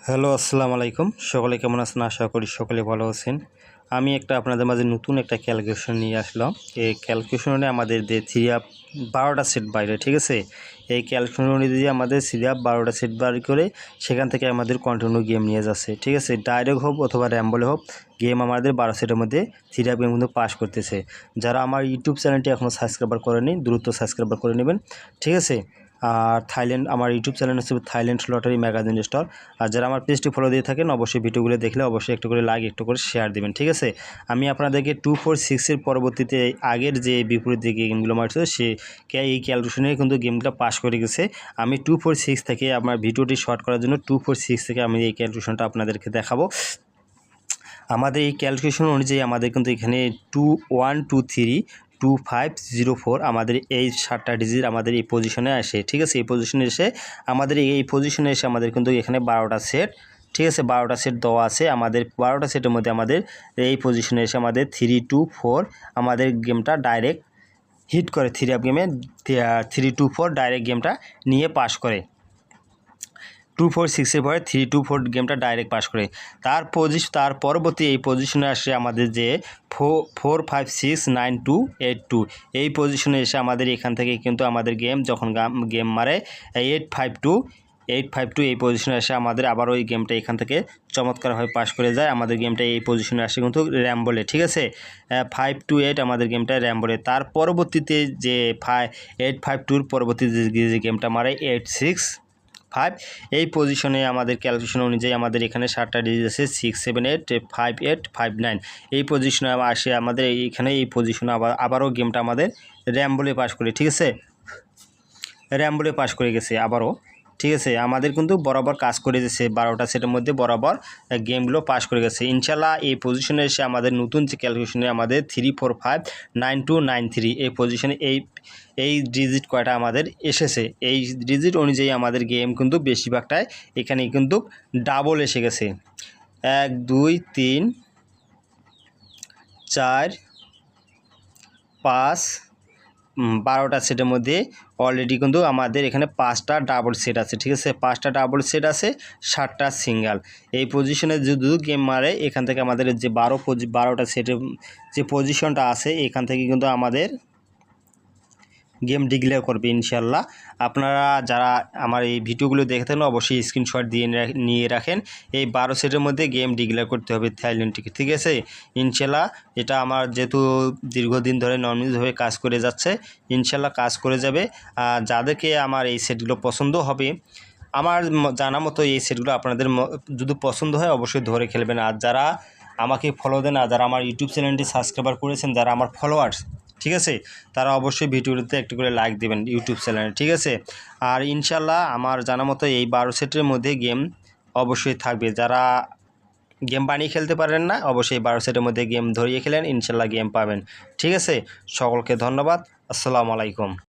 Hello, আসসালামু আলাইকুম। সকলে কেমন আছেন? আশা করি সকলে ভালো আছেন। আমি আপনাদের মাঝে নতুন একটা ক্যালকুলেশন নিয়ে আসলাম। এই ক্যালকুলেশনে আমাদের যে থ্রি-আপ 12টা সেট বাইরে, ঠিক আছে? এই ক্যালকুলেশন অনুযায়ী আমাদের থ্রি-আপ 12টা সেট বার করে সেখান থেকে আমাদের কন্টিনিউ গেম নিয়ে যাচ্ছে, ঠিক আছে? ডাইরেক্ট হোক অথবা র্যাম্বলে হোক, গেম আমাদের 12 সেটের মধ্যে থ্রি-আপ গেম কিন্তু পাস করতেছে। যারা আমার ইউটিউব চ্যানেলটি এখনও সাবস্ক্রাইব করেনি, দ্রুত সাবস্ক্রাইব করে নেবেন, ঠিক আছে? আর আমার ইউটিউব চ্যানেল হচ্ছে থাইল্যান্ড লটারি ম্যাগাজিন স্টোর। আর যারা আমার পেজটি ফলো দিয়ে থাকেন অবশ্যই ভিডিওগুলো দেখলে অবশ্যই একটু করে লাইক, একটু করে শেয়ার দিবেন, ঠিক আছে? আমি আপনাদেরকে 246-এর পরবর্তীতে আগের যে বিপরীত যে গেমগুলো মারছিল এই ক্যালকুলেশনে কিন্তু গেমগুলো পাস করে গেছে। আমি 246 থেকে আমার ভিডিওটি শর্ট করার জন্য 246 থেকে আমি এই ক্যালকুলেশনটা আপনাদেরকে দেখাবো। আমাদের এই ক্যালকুলেশন অনুযায়ী আমাদের কিন্তু এখানে 21232504 আমাদের এই 7টা ডিজিট আমাদের এই পজিশনে আসে, ঠিক আছে? এই পজিশনে এসে আমাদের কিন্তু এখানে 12টা সেট, ঠিক আছে? 12টা সেট দেওয়া আছে। আমাদের 12টা সেটের মধ্যে আমাদের এই পজিশনে এসে আমাদের 3-2-4 আমাদের গেমটা ডাইরেক্ট হিট করে। থ্রি-আপ গেমে 3-2-4 ডাইরেক্ট গেমটা নিয়ে পাস করে। 246-এর পরে 3-2-4 গেমটা ডাইরেক্ট পাস করে। তার পরবর্তী এই পজিশনে আসে আমাদের যে 4-5-6-9-2-8-2 এই পজিশনে এসে আমাদের এখান থেকে কিন্তু আমাদের যখন গেম মারে 8-5-2 এই পজিশনে এসে আমাদের আবার ওই গেমটা এখান থেকে চমৎকারভাবে পাস করে যায়। আমাদের গেমটা এই পজিশনে আসে কিন্তু র্যাম্বলে, ঠিক আছে? 5-8 আমাদের গেমটা র্যাম্বলে। তার পরবর্তীতে যে 8-5-2-র পরবর্তীতে যে গেমটা মারে 8-6-5 এই পজিশনে আমাদের ক্যালকুলেশন অনুযায়ী আমাদের এখানে 7টা ডিজিট আছে 6-7-8-5-8-5-9 এই পজিশনে আসে আমাদের এইখানে এই পজিশনে আবারও গেমটা আমাদের র্যাম্বলে পাস করে, ঠিক আছে? র্যাম্বলে পাস করে গেছে আবারও, ঠিক আছে? আমাদের কিন্তু বরাবর কাজ করে গেছে 12টা সেটের মধ্যে বরাবর গেমগুলো পাস করে গেছে। ইনশাল্লাহ এই পজিশনে এসে আমাদের নতুন যে ক্যালকুলেশনে আমাদের 3-4-5-9-2-9-3 এই পজিশনে এই ডিজিট কয়টা আমাদের এসেছে। এই ডিজিট অনুযায়ী আমাদের গেম কিন্তু বেশিরভাগটাই এখানে কিন্তু ডাবল এসে গেছে। 1-2-3-4-5 12টা সেটের মধ্যে অলরেডি কিন্তু আমাদের এখানে 5টা ডাবল সেট আছে, ঠিক আছে? 5টা ডাবল সেট আছে, 7টা সিঙ্গেল। এই পজিশনে যদি গেম মারে এখান থেকে আমাদের যে 12টা সেটের যে পজিশনটা আছে এখান থেকে কিন্তু আমাদের গেম ডিক্লেয়ার করবে ইনশাল্লাহ। আপনারা যারা আমার এই ভিডিওগুলো দেখে থাকেন অবশ্যই স্ক্রিনশট দিয়ে নিয়ে রাখেন। এই 12 সেটের মধ্যে গেম ডিক্লেয়ার করতে হবে থাইল্যান্ডটিকে, ঠিক আছে? ইনশাল্লাহ এটা আমার যেহেতু দীর্ঘদিন ধরে নর্মালভাবে কাজ করে যাচ্ছে, ইনশাল্লাহ কাজ করে যাবে। যাদেরকে আমার এই সেটগুলো পছন্দ হবে, আমার জানা মতো এই সেটগুলো আপনাদের যদি পছন্দ হয় অবশ্যই ধরে খেলবেন। আর যারা আমাকে ফলো দেন, আর যারা আমার ইউটিউব চ্যানেলটি সাবস্ক্রাইবার করেছেন, যারা আমার ফলোয়ার্স, ঠিক আছে? তারা অবশ্যই ভিডিওতে একটু করে লাইক দেবেন ইউটিউব চ্যানেলে, ঠিক আছে? আর ইনশাল্লাহ আমার জানা মতো এই 12 সেটের মধ্যে গেম অবশ্যই থাকবে। যারা গেম বানিয়ে খেলতে পারেন না অবশ্যই 12 সেটের মধ্যে গেম ধরিয়ে খেলেন, ইনশাল্লাহ গেম পাবেন, ঠিক আছে? সকলকে ধন্যবাদ। আসসালামু আলাইকুম।